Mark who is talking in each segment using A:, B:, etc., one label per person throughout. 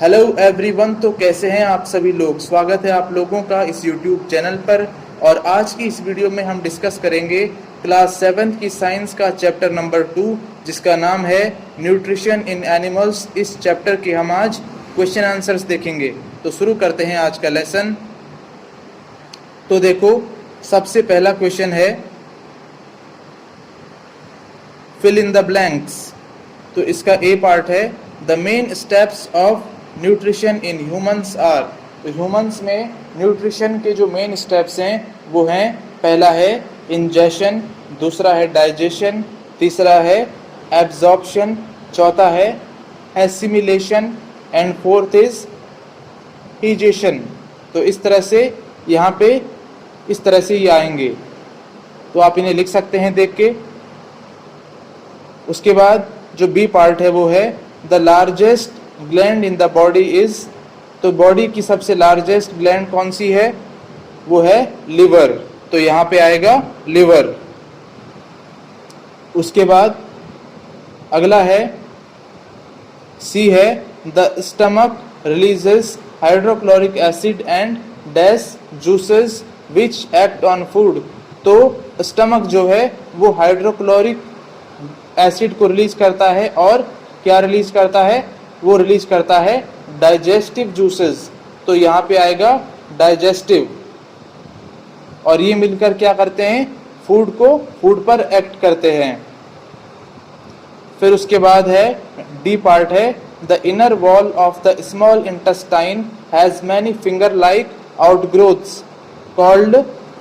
A: Hello everyone. तो कैसे हैं आप सभी लोग। स्वागत है आप लोगों का इस यूट्यूब चैनल पर। और आज की इस वीडियो में हम डिस्कस करेंगे क्लास 7 की साइंस का चैप्टर नंबर 2 जिसका नाम है न्यूट्रिशन इन एनिमल्स। इस चैप्टर के हम आज क्वेश्चन आंसर्स देखेंगे। तो शुरू करते हैं आज का लेसन। तो देखो, सबसे पहला क्वेश्चन है फिल इन द ब्लैंक्स। तो इसका ए पार्ट है the main steps of nutrition in humans are. तो ह्यूमंस में न्यूट्रिशन के जो मेन स्टेप्स हैं वो हैं, पहला है इंजेशन, दूसरा है डाइजेशन, तीसरा है एब्जॉर्प्शन, चौथा है assimilation and fourth is digestion. तो इस तरह से यहाँ पे इस तरह से ये आएंगे। तो आप इन्हें लिख सकते हैं देख के। उसके बाद जो बी पार्ट है वो है the largest gland in the body is. तो बॉडी की सबसे लार्जेस्ट ग्लैंड कौन सी है, वो है लिवर। तो यहाँ पे आएगा लिवर। उसके बाद अगला है सी है the stomach releases hydrochloric acid and dash juices which act on food. तो स्टमक जो है वो हाइड्रोक्लोरिक एसिड को रिलीज करता है और क्या रिलीज करता है, वो रिलीज करता है डाइजेस्टिव जूसेस। तो यहाँ पे आएगा डाइजेस्टिव। और ये मिलकर क्या करते हैं, फूड पर एक्ट करते हैं। फिर उसके बाद है डी पार्ट है the inner wall of the small intestine has many finger like outgrowths called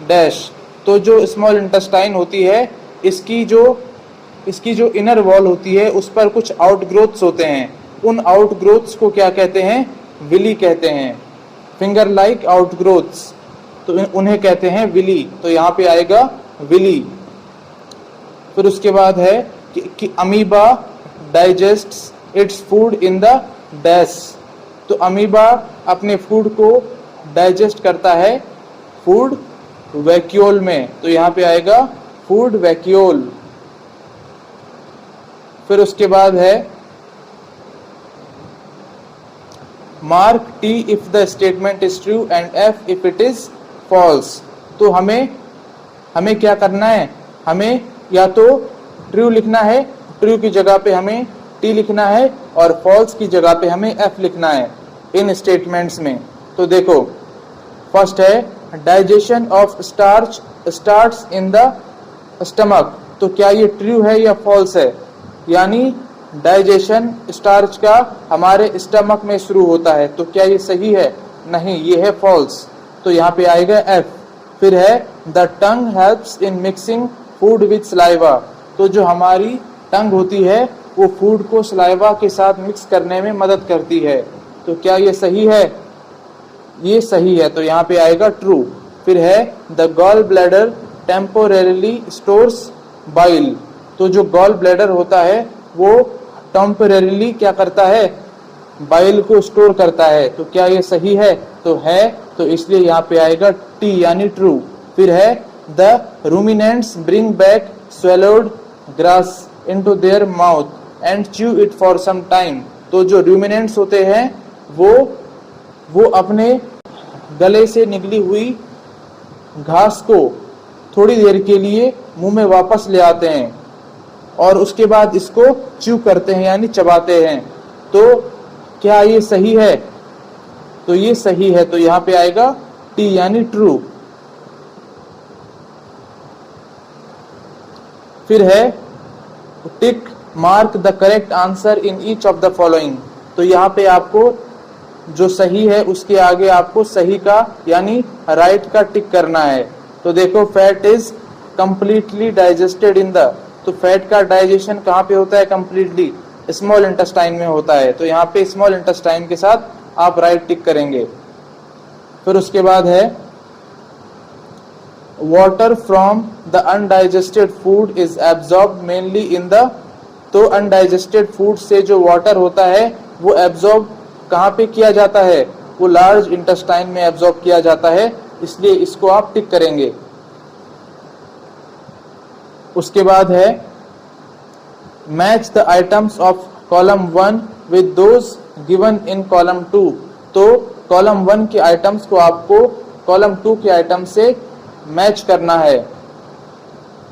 A: dash. तो जो स्मॉल इंटेस्टाइन होती है इसकी जो इनर वॉल होती है उस पर कुछ आउटग्रोथ्स होते हैं। उन आउटग्रोथ्स को क्या कहते हैं, विली कहते हैं। फिंगर लाइक आउटग्रोथ्स, तो उन्हें कहते हैं विली। तो यहाँ पे आएगा विली। फिर उसके बाद है कि amoeba digests its food in the dash. तो अमीबा अपने फूड को डाइजेस्ट करता है फूड वैक्यूल में। तो यहाँ पे आएगा फूड वैक्यूल। फिर उसके बाद है mark T if the statement is true and F if it is false. तो हमें क्या करना है, हमें या तो ट्रू लिखना है, ट्रू की जगह पे हमें टी लिखना है और फॉल्स की जगह पे हमें एफ लिखना है इन स्टेटमेंट्स में। तो देखो, फर्स्ट है digestion of starch starts in the stomach. तो क्या ये ट्रू है या फॉल्स है, यानी डाइजेशन स्टार्च का हमारे स्टमक में शुरू होता है। तो क्या ये सही है, नहीं, ये है फॉल्स। तो यहाँ पे आएगा एफ। फिर है the tongue helps in mixing food with saliva. तो जो हमारी टंग होती है वो फूड को सलाइवा के साथ मिक्स करने में मदद करती है। तो क्या ये सही है, ये सही है। तो यहाँ पे आएगा ट्रू। फिर है the gall bladder temporarily stores bile. तो जो गॉल ब्लैडर होता है वो टेम्पोरेरीली क्या करता है, बाइल को स्टोर करता है। तो क्या ये सही है, तो है। तो इसलिए यहाँ पे आएगा टी यानी ट्रू। फिर है the ruminants bring back swallowed grass into their mouth and chew it for some time. तो जो रूमिनेंट्स होते हैं वो अपने गले से निकली हुई घास को थोड़ी देर के लिए मुंह में वापस ले आते हैं और उसके बाद इसको च्यू करते हैं यानी चबाते हैं। तो क्या ये सही है, तो ये सही है। तो यहाँ पे आएगा टी यानी ट्रू। फिर है tick mark the correct answer in each of the following. तो यहाँ पे आपको जो सही है उसके आगे आपको सही का यानी राइट का टिक करना है। तो देखो, fat is completely digested in the. तो फैट का डाइजेशन कहाँ पे होता है, कंप्लीटली स्मॉल इंटेस्टाइन में होता है। तो यहाँ पे स्मॉल इंटेस्टाइन के साथ आप राइट टिक करेंगे। फिर उसके बाद है water from the undigested food is absorb mainly in the. तो अनडाइजेस्टेड फूड से जो वाटर होता है वो एब्जॉर्ब कहाँ पे किया जाता है, वो लार्ज इंटेस्टाइन में एब्जॉर्ब किया जाता है। इसलिए इसको आप टिक करेंगे। उसके बाद है match the items of column 1 with those given in column 2, तो कॉलम 1 के आइटम्स को आपको कॉलम 2 के आइटम से मैच करना है।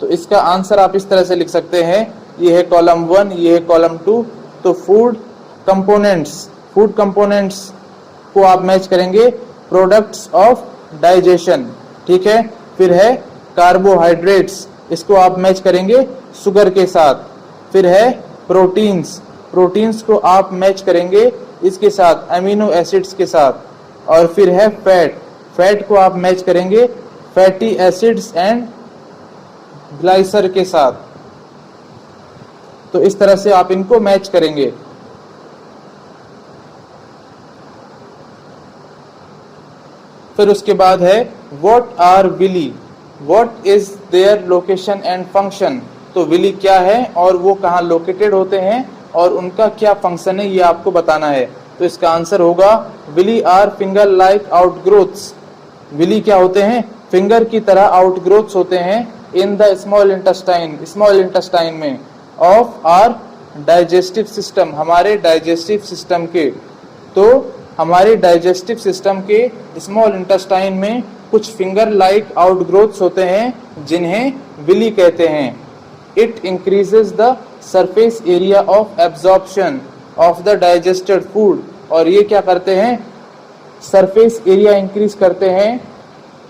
A: तो इसका आंसर आप इस तरह से लिख सकते हैं, ये है कॉलम 1, ये है कॉलम 2। तो फूड कंपोनेंट्स को आप मैच करेंगे प्रोडक्ट्स ऑफ डाइजेशन, ठीक है। फिर है कार्बोहाइड्रेट्स, इसको आप मैच करेंगे शुगर के साथ। फिर है प्रोटीन्स को आप मैच करेंगे इसके साथ, अमीनो एसिड्स के साथ। और फिर है फैट को आप मैच करेंगे फैटी एसिड्स एंड ग्लाइसर के साथ। तो इस तरह से आप इनको मैच करेंगे। फिर उसके बाद है what are villi, what is their location and function. तो विली क्या है और वो कहाँ लोकेटेड होते हैं और उनका क्या फंक्शन है, ये आपको बताना है। तो इसका आंसर होगा villi are finger like outgrowths. Villi क्या होते हैं, फिंगर की तरह आउटग्रोथ्स होते हैं इन द स्मॉल इंटेस्टाइन में ऑफ आर डाइजेस्टिव सिस्टम, हमारे डाइजेस्टिव सिस्टम के। तो हमारे डाइजेस्टिव सिस्टम के स्मॉल इंटेस्टाइन में कुछ फिंगर लाइक आउटग्रोथ्स होते हैं जिन्हें विली कहते हैं। It increases the surface area of absorption of the digested food. और ये क्या करते हैं, सरफेस एरिया इंक्रीज करते हैं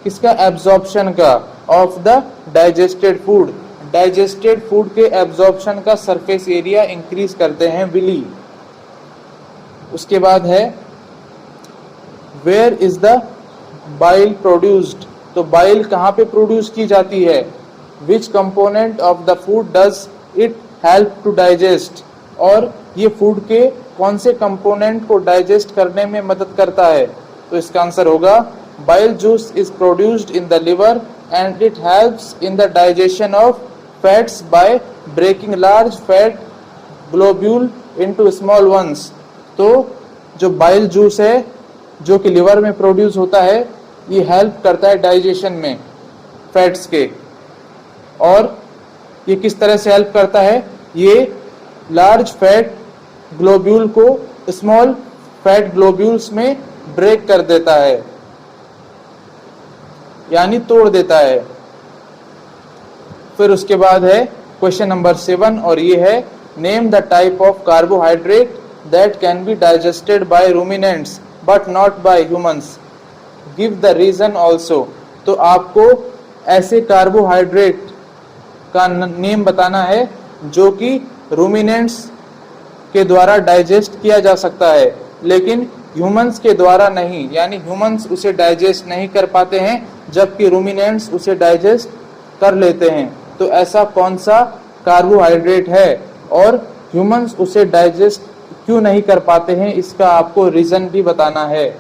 A: किसका, एब्जॉर्प्शन का, of the digested food, digested food के एब्जॉर्प्शन का सरफेस एरिया इंक्रीज करते हैं विली। उसके बाद है where is the bile produced. तो बाइल कहाँ पे प्रोड्यूस की जाती है, which component of the food does it help to digest. और ये फूड के कौन से कंपोनेंट को डाइजेस्ट करने में मदद करता है। तो इसका आंसर होगा bile juice is produced in the liver and it helps in the digestion of fats by breaking large fat globule into small ones. तो जो बाइल जूस है जो कि लिवर में प्रोड्यूस होता है, ये हेल्प करता है डाइजेशन में फैट्स के। और ये किस तरह से हेल्प करता है, ये लार्ज फैट ग्लोब्यूल को स्मॉल फैट ग्लोब्यूल्स में ब्रेक कर देता है, यानी तोड़ देता है। फिर उसके बाद है क्वेश्चन नंबर 7 और ये है name the type of carbohydrate that can be digested by ruminants but not by humans, give the reason also. तो आपको ऐसे कार्बोहाइड्रेट का नेम बताना है जो कि रूमिनेंट्स के द्वारा डाइजेस्ट किया जा सकता है लेकिन ह्यूमंस के द्वारा नहीं, यानी ह्यूमंस उसे डाइजेस्ट नहीं कर पाते हैं जबकि रूमिनेंट्स उसे डाइजेस्ट कर लेते हैं। तो ऐसा कौन सा कार्बोहाइड्रेट है और ह्यूमंस उसे डाइजेस्ट क्यों नहीं कर पाते हैं, इसका आपको रीजन भी बताना है।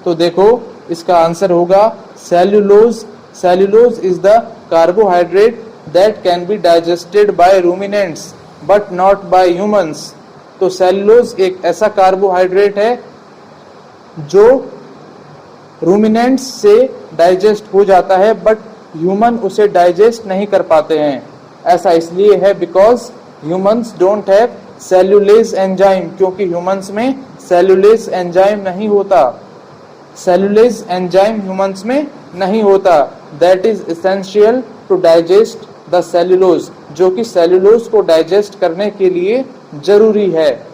A: तो देखो इसका आंसर होगा cellulose. Cellulose is the carbohydrate that can be digested by ruminants but not by humans. तो सेल्यूलोज एक ऐसा कार्बोहाइड्रेट है जो रूमिनेंट्स से डाइजेस्ट हो जाता है बट ह्यूमन उसे डाइजेस्ट नहीं कर पाते हैं। ऐसा इसलिए है because humans don't have cellulase enzyme, क्योंकि ह्यूमंस में सेल्यूलेज एंजाइम नहीं होता, सेल्यूलेज एंजाइम ह्यूमंस में नहीं होता। That is essential to digest the cellulose, जो कि सेल्यूलोज को डाइजेस्ट करने के लिए जरूरी है।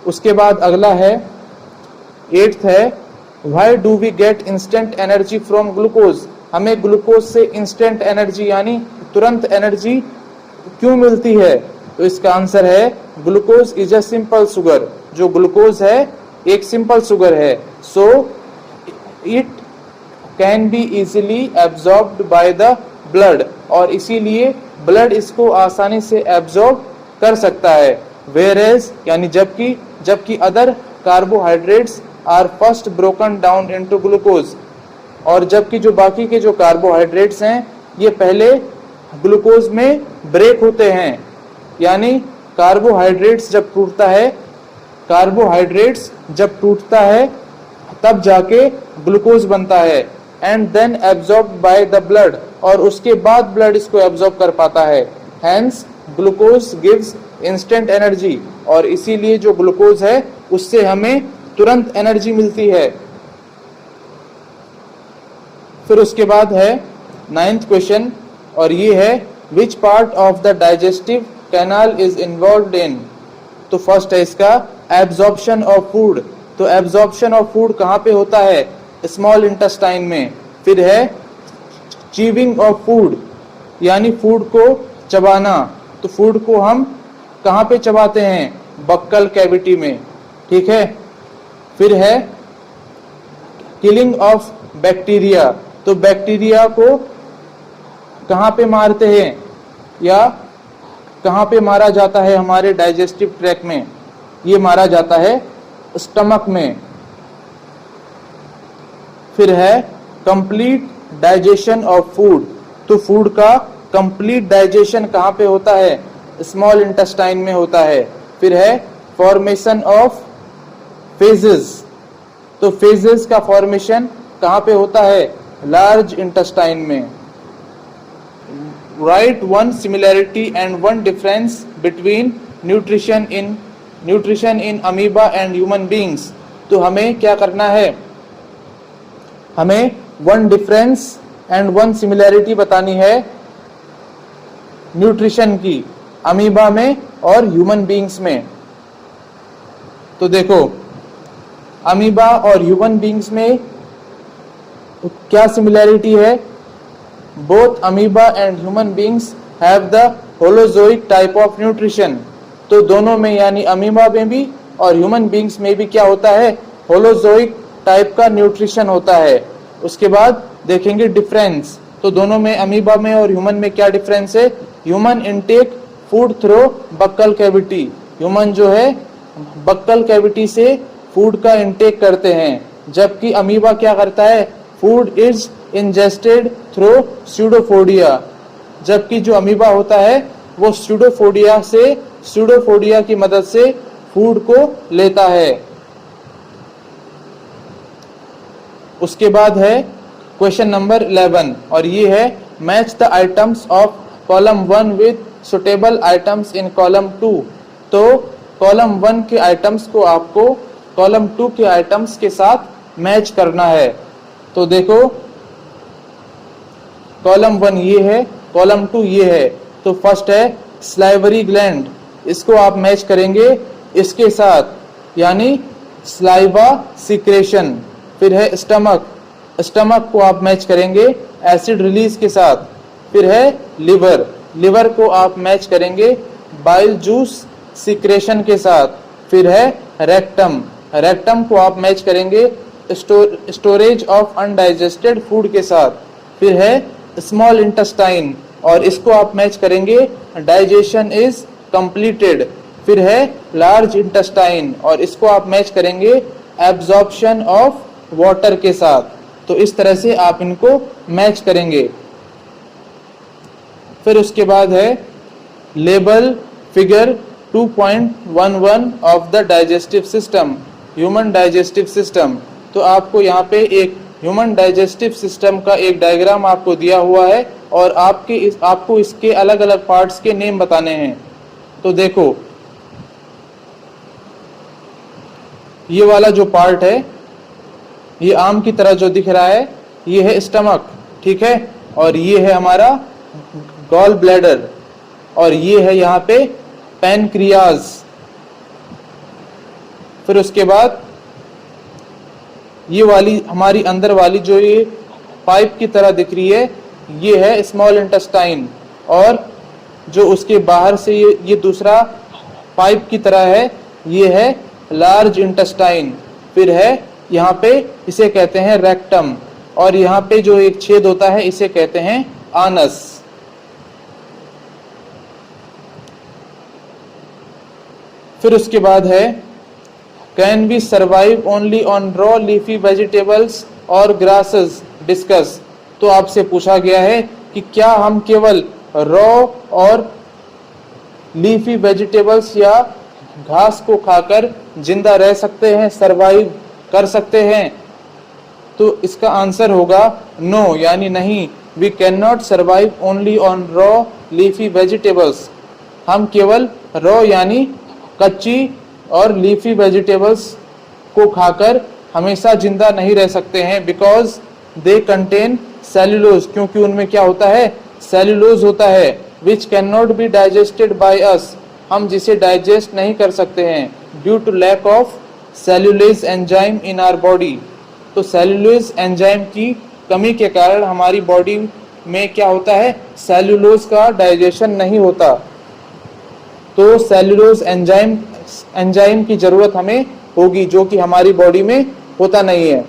A: उसके बाद अगला है 8th है why do we get instant energy from glucose. हमें ग्लूकोज से इंस्टेंट एनर्जी यानी तुरंत एनर्जी क्यों मिलती है। तो इसका आंसर है glucose is a simple sugar. जो ग्लूकोज है एक सिंपल शुगर है, so it can be easily absorbed by the blood, और इसीलिए ब्लड इसको आसानी से एब्जॉर्ब कर सकता है। वेयरएज यानी जबकि other carbohydrates are first broken down into glucose, और जबकि जो बाकी के जो कार्बोहाइड्रेट्स हैं ये पहले ग्लूकोज में ब्रेक होते हैं। यानी कार्बोहाइड्रेट्स जब टूटता है तब जाके ग्लूकोज बनता है, and then absorbed by the blood, और उसके बाद ब्लड इसको एब्जॉर्ब कर पाता है। Hence glucose gives instant energy, और इसीलिए जो ग्लूकोज है उससे हमें तुरंत एनर्जी मिलती है। फिर उसके बाद है 9th क्वेश्चन, और ये है which part of the digestive canal is involved इन। तो फर्स्ट है इसका एब्जॉर्प्शन ऑफ फूड। तो एब्जॉर्प्शन ऑफ फूड कहाँ पे होता है? स्मॉल इंटेस्टाइन में। फिर है चीविंग ऑफ फूड, यानी फूड को चबाना। तो फूड को हम कहाँ पे चबाते हैं? बक्कल कैविटी में, ठीक है। फिर है किलिंग ऑफ बैक्टीरिया। तो बैक्टीरिया को कहाँ पे मारते हैं, या कहाँ पे मारा जाता है हमारे डाइजेस्टिव ट्रैक्ट में? ये मारा जाता है स्टमक में। फिर है कंप्लीट डाइजेशन ऑफ फूड। तो फूड का कंप्लीट डाइजेशन कहाँ पे होता है? स्मॉल इंटेस्टाइन में होता है। फिर है फॉर्मेशन ऑफ फेजेस। तो फेजेस का फॉर्मेशन कहाँ पे होता है? लार्ज इंटेस्टाइन में। Right one similarity and one difference between nutrition in amoeba and human beings. तो हमें क्या करना है? हमें one difference and one similarity बतानी है न्यूट्रिशन की, अमीबा में और ह्यूमन बींग्स में। तो देखो, अमीबा और ह्यूमन बींग्स में क्या सिमिलैरिटी है? Both amoeba and human beings have the holozoic type of nutrition. तो दोनों में, यानी अमीबा में भी और ह्यूमन बींग्स में भी क्या होता है? होलोजोइक टाइप का न्यूट्रिशन होता है। उसके बाद देखेंगे डिफरेंस। तो दोनों में, अमीबा में और ह्यूमन में क्या डिफरेंस है? Human intake food through buccal cavity. Human जो है बक्कल कैविटी से फूड का इनटेक करते हैं, जबकि अमीबा क्या करता है? Food is ingested through pseudopodia. जबकि जो अमीबा होता है वो स्यूडोफोडिया की मदद से फूड को लेता है। उसके बाद है क्वेश्चन नंबर 11, और ये है match the items of column 1 with suitable items in column 2। तो कॉलम 1 के आइटम्स को आपको कॉलम 2 के आइटम्स के साथ मैच करना है। तो देखो, कॉलम 1 ये है, कॉलम 2 ये है। तो फर्स्ट है स्लाइवरी ग्लैंड, इसको आप मैच करेंगे इसके साथ, यानी स्लाइवा सिक्रेशन। फिर है स्टमक, स्टमक को आप मैच करेंगे एसिड रिलीज के साथ। फिर है लिवर, लिवर को आप मैच करेंगे बाइल जूस सिक्रेशन के साथ। फिर है रेक्टम, रेक्टम को आप मैच करेंगे स्टोरेज ऑफ अनडाइजेस्टेड फूड के साथ। फिर है स्मॉल इंटेस्टाइन, और इसको आप मैच करेंगे डाइजेशन इज कंप्लीटेड। फिर है लार्ज इंटेस्टाइन, और इसको आप मैच करेंगे एब्जॉर्प्शन ऑफ वाटर के साथ। तो इस तरह से आप इनको मैच करेंगे। फिर उसके बाद है label figure 2.11 of the digestive system, human digestive system. तो आपको यहाँ पे एक ह्यूमन डाइजेस्टिव सिस्टम का एक डायग्राम आपको दिया हुआ है, और आपको इसके अलग अलग पार्ट्स के नेम बताने हैं। तो देखो, ये वाला जो पार्ट है, ये आम की तरह जो दिख रहा है, ये है स्टमक, ठीक है। और ये है हमारा गॉल ब्लैडर, और ये है यहाँ पे पैनक्रियाज। फिर उसके बाद ये वाली हमारी अंदर वाली जो ये पाइप की तरह दिख रही है, ये है स्मॉल इंटेस्टाइन, और जो उसके बाहर से ये दूसरा पाइप की तरह है, ये है लार्ज इंटेस्टाइन। फिर है यहाँ पे, इसे कहते हैं रेक्टम, और यहाँ पे जो एक छेद होता है इसे कहते हैं आनस। फिर उसके बाद है can we survive only on raw leafy vegetables और ग्रासेस डिस्कस। तो आपसे पूछा गया है कि क्या हम केवल रॉ और लीफी वेजिटेबल्स या घास को खाकर जिंदा रह सकते हैं, सरवाइव कर सकते हैं। तो इसका आंसर होगा नो, यानी नहीं। We can not survive only on raw leafy vegetables. हम केवल रॉ यानी कच्ची और लीफी वेजिटेबल्स को खाकर हमेशा जिंदा नहीं रह सकते हैं, बिकॉज दे कंटेन सेल्यूलोज, क्योंकि उनमें क्या होता है, सेल्यूलोज होता है, which can not be digested by us, हम जिसे डाइजेस्ट नहीं कर सकते हैं, due to lack of cellulase enzyme in our body. तो सेल्यूलोज एंजाइम की कमी के कारण हमारी बॉडी में क्या होता है, सेल्यूलोज का डाइजेशन नहीं होता। तो सेल्यूलोज एंजाइम की जरूरत हमें होगी, जो कि हमारी बॉडी में होता नहीं है।